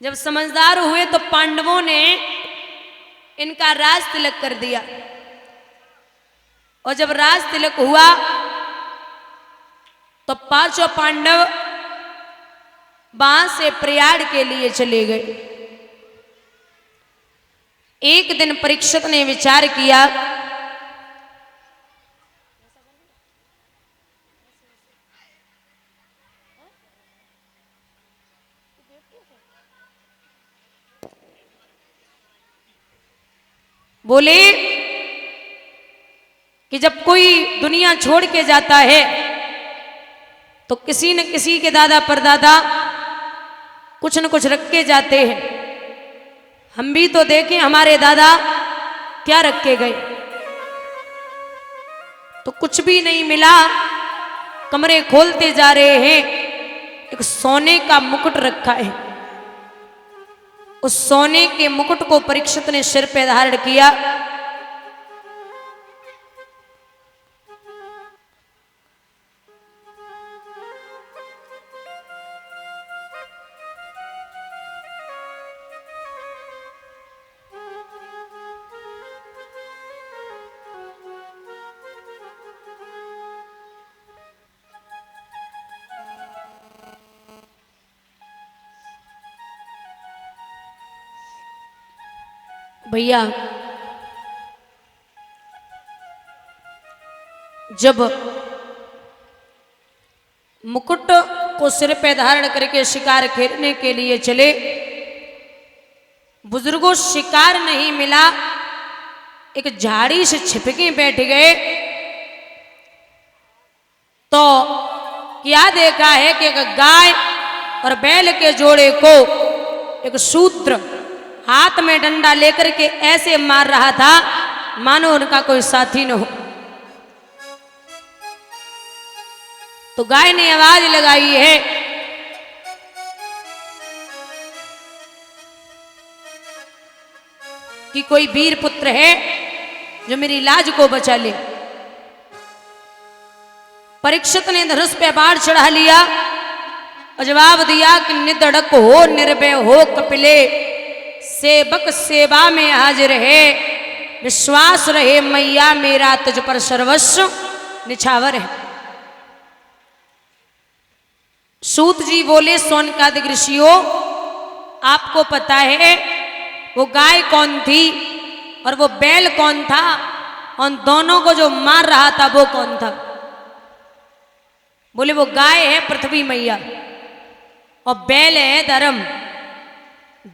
जब समझदार हुए तो पांडवों ने इनका राज तिलक कर दिया। और जब राज तिलक हुआ तो पांचों पांडव वहां से प्रयाग के लिए चले गए। एक दिन परीक्षित ने विचार किया, बोले कि जब कोई दुनिया छोड़ के जाता है तो किसी न किसी के दादा परदादा कुछ न कुछ रख के जाते हैं। हम भी तो देखें हमारे दादा क्या रख के गए, तो कुछ भी नहीं मिला। कमरे खोलते जा रहे हैं, एक सोने का मुकुट रखा है। उस सोने के मुकुट को परीक्षित ने सिर पे धारण किया। भैया जब मुकुट को सिर पे धारण करके शिकार खेलने के लिए चले, बुजुर्गों शिकार नहीं मिला, एक झाड़ी से छिपके बैठ गए। तो क्या देखा है कि एक गाय और बैल के जोड़े को एक शूद्र हाथ में डंडा लेकर के ऐसे मार रहा था मानो उनका कोई साथी न हो। तो गाय ने आवाज लगाई है, कि कोई वीर पुत्र है जो मेरी लाज को बचा ले। परीक्षित ने धनुष पे बाण चढ़ा लिया और जवाब दिया कि निधड़क हो निर्भय हो कपिले, सेवक सेवा में हाजिर है, विश्वास रहे मैया मेरा तुझ पर सर्वस्व निछावर है। सूत जी बोले, सोनकादिक ऋषियों आपको पता है वो गाय कौन थी और वो बैल कौन था, उन दोनों को जो मार रहा था वो कौन था? बोले वो गाय है पृथ्वी मैया और बैल है धर्म।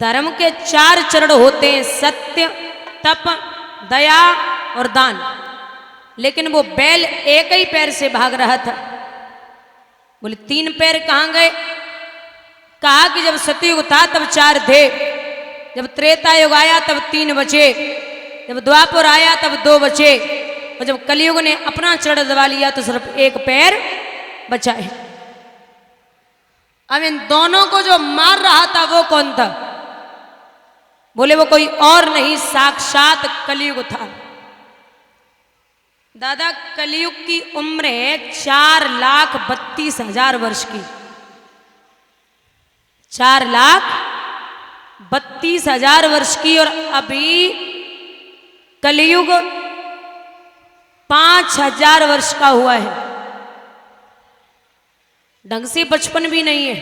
धर्म के 4 चरण होते हैं, सत्य, तप, दया और दान। लेकिन वो बैल एक ही पैर से भाग रहा था। बोले 3 पैर कहां गए? कहा कि जब सतयुग था तब 4 थे, जब त्रेता युग आया तब 3 बचे, जब द्वापर आया तब 2 बचे, और जब कलयुग ने अपना चरण दबा लिया तो सिर्फ 1 पैर बचा है। अब इन दोनों को जो मार रहा था वो कौन था? बोले वो कोई और नहीं, साक्षात कलयुग था। दादा कलयुग की उम्र है 4,32,000 वर्ष की। 4,32,000 वर्ष की। और अभी कलयुग 5,000 वर्ष का हुआ है। ढंग से बचपन भी नहीं है।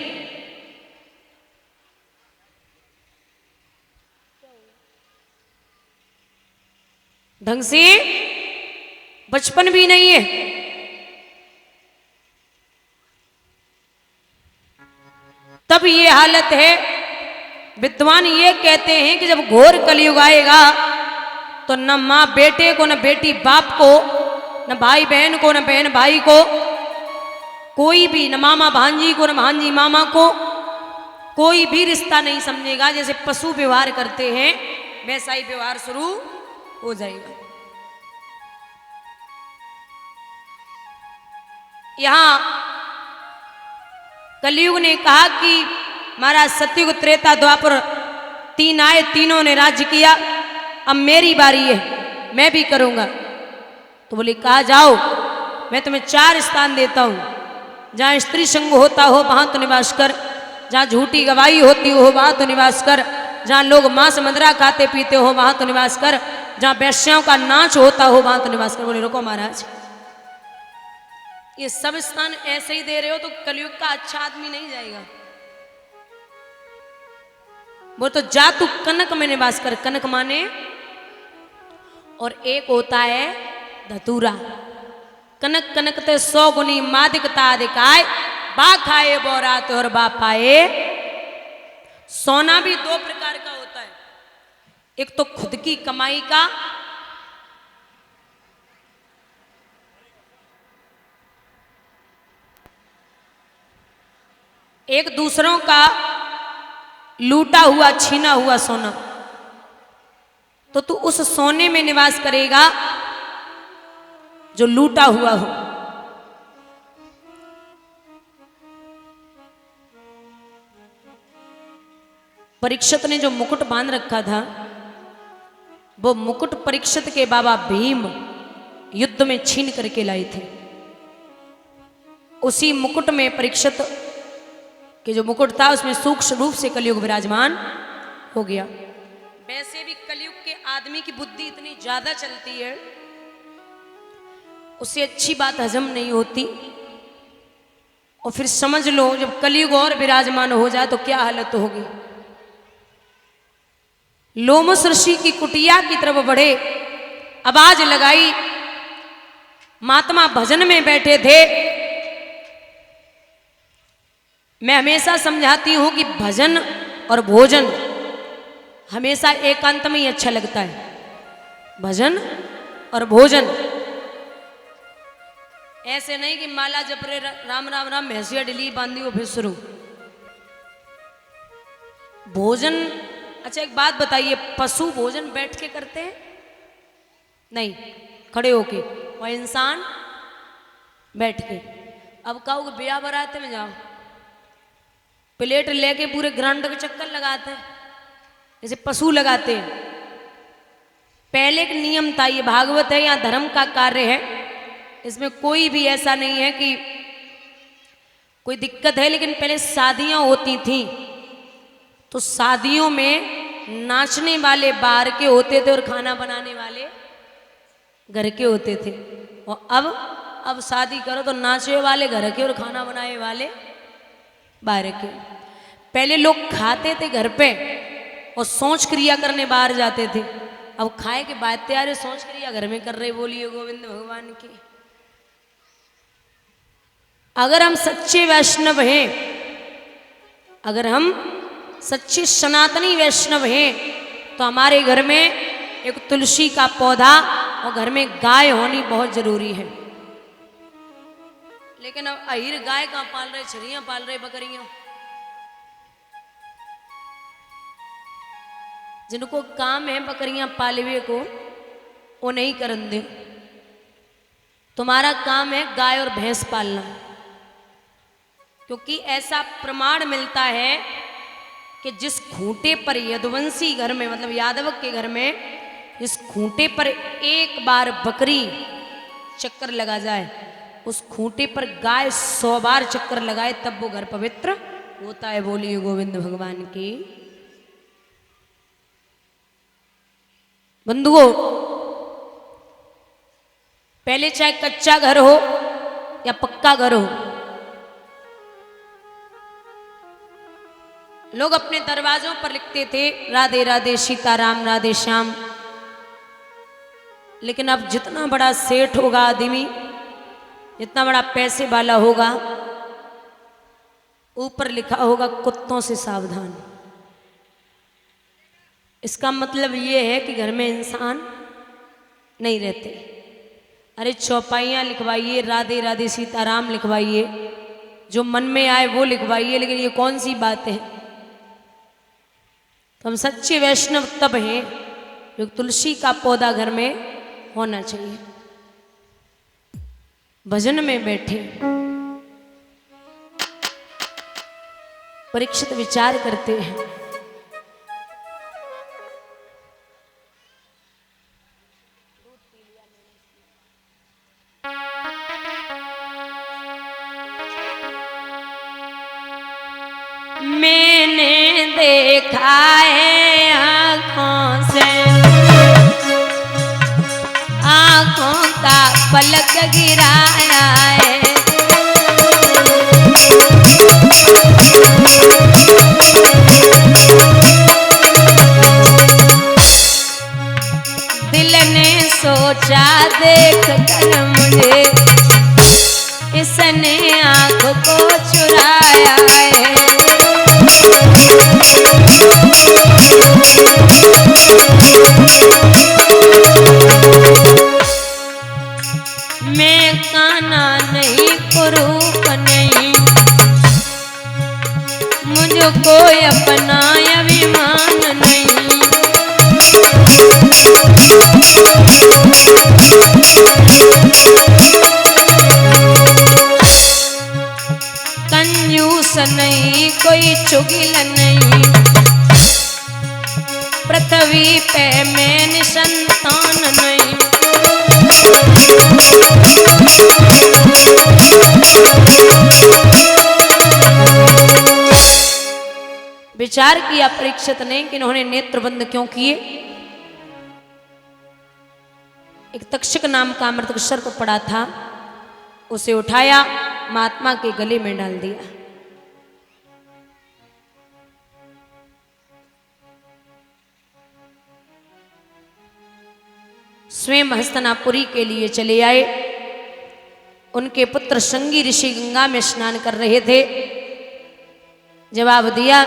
ढंग से बचपन भी नहीं है। तब ये हालत है। विद्वान ये कहते हैं कि जब घोर कलयुग आएगा तो न मां बेटे को, न बेटी बाप को, न भाई बहन को, न बहन भाई को, कोई भी, न मामा भांजी को, न भांजी मामा को, कोई भी रिश्ता नहीं समझेगा। जैसे पशु व्यवहार करते हैं वैसा ही व्यवहार शुरू हो जाएगा। यहां कलयुग ने कहा कि महाराज सतयुग त्रेता द्वापर 3 आए, तीनों ने राज्य किया, अब मेरी बारी है, मैं भी करूंगा। तो बोले कहा जाओ, मैं तुम्हें 4 स्थान देता हूं, जहां स्त्री संग होता हो वहां तो निवास कर, जहाँ झूठी गवाही होती हो वहां तो निवास कर, जहाँ लोग मांस मदिरा खाते पीते हो वहां तो निवास कर, जहाँ वेश्याओं का नाच होता हो वहां तो निवास कर। बोले रुको महाराज, ये सब स्थान ऐसे ही दे रहे हो तो कलयुग का अच्छा आदमी नहीं जाएगा। वो तो जा तू कनक में निवास कर, कनक माने, और एक होता है धतूरा। कनक कनक ते 100 गुनी मादिकता अधिकाय, बा खाए बोरात और बा पाए। सोना भी 2 प्रकार का होता है, एक तो खुद की कमाई का, एक दूसरों का लूटा हुआ छीना हुआ सोना। तो तू उस सोने में निवास करेगा जो लूटा हुआ हो। परीक्षित ने जो मुकुट बांध रखा था, वो मुकुट परीक्षित के बाबा भीम युद्ध में छीन करके लाए थे। उसी मुकुट में परीक्षित कि जो मुकुट था उसमें सूक्ष्म रूप से कलयुग विराजमान हो गया। वैसे भी कलयुग के आदमी की बुद्धि इतनी ज्यादा चलती है, उसे अच्छी बात हजम नहीं होती। और फिर समझ लो जब कलयुग और विराजमान हो जाए तो क्या हालत होगी। लोमस ऋषि की कुटिया की तरफ बढ़े, आवाज लगाई, महात्मा भजन में बैठे थे। मैं हमेशा समझाती हूं कि भजन और भोजन हमेशा एकांत में ही अच्छा लगता है। भजन और भोजन ऐसे नहीं कि माला जप रे राम राम राम भैंसिया डिली बांधी हो फिर शुरू भोजन। अच्छा एक बात बताइए, पशु भोजन बैठ के करते हैं? नहीं, खड़े होके। और इंसान बैठ के। अब कहो ब्याह बराते में जाओ, प्लेट लेके पूरे ग्राउंड के चक्कर लगाते हैं जैसे पशु लगाते हैं। पहले एक नियम था, ये भागवत है या धर्म का कार्य है, इसमें कोई भी ऐसा नहीं है कि कोई दिक्कत है। लेकिन पहले शादियां होती थी तो शादियों में नाचने वाले बाहर के होते थे और खाना बनाने वाले घर के होते थे। और अब शादी करो तो नाचने वाले घर के और खाना बनाने वाले बाहर के। पहले लोग खाते थे घर पे और सोच क्रिया करने बाहर जाते थे। अब खाए के बाद तैयार सोच क्रिया घर में कर रहे। बोलिए गोविंद भगवान की। अगर हम सच्चे वैष्णव हैं, अगर हम सच्चे सनातनी वैष्णव हैं तो हमारे घर में एक तुलसी का पौधा और घर में गाय होनी बहुत जरूरी है। लेकिन अब अहिर गाय कहाँ पाल रहे, छरियां पाल रहे, बकरियां। जिनको काम है बकरियां पालवे को वो नहीं करन दे। तुम्हारा काम है गाय और भैंस पालना, क्योंकि ऐसा प्रमाण मिलता है कि जिस खूंटे पर यदुवंशी घर में मतलब यादव के घर में जिस खूंटे पर एक बार बकरी चक्कर लगा जाए, उस खूंटे पर गाय 100 बार चक्कर लगाए तब वो घर पवित्र होता है। बोलिए गोविंद भगवान की। बंधुओं, पहले चाहे कच्चा घर हो या पक्का घर हो, लोग अपने दरवाजों पर लिखते थे राधे राधे सीताराम राधे श्याम। लेकिन अब जितना बड़ा सेठ होगा आदमी, जितना बड़ा पैसे वाला होगा, ऊपर लिखा होगा कुत्तों से सावधान। इसका मतलब ये है कि घर में इंसान नहीं रहते। अरे चौपाइयाँ लिखवाइए, राधे राधे सीताराम लिखवाइए, जो मन में आए वो लिखवाइए, लेकिन ये कौन सी बात है। तो हम सच्चे वैष्णव तब हैं जो तुलसी का पौधा घर में होना चाहिए। भजन में बैठे परीक्षित विचार करते हैं। मैंने देखा है आँखों से, आँखों का पलक गिराया है। दिल ने सोचा देख कर मुझे, इसने आँख को चुराया है। मैं काना नहीं कुरूप नहीं, मुझको अपना अभिमान नहीं। कंजूस नहीं कोई चुगिल नहीं, पृथ्वी पे मैं निसंतान नहीं। विचार किया परीक्षित ने कि इन्होंने नेत्र बंद क्यों किए। एक तक्षक नाम का अमृत सर्प पड़ा था, उसे उठाया, महात्मा के गले में डाल दिया। स्वयं हस्तनापुरी के लिए चले आए। उनके पुत्र संगी ऋषि गंगा में स्नान कर रहे थे। जवाब दिया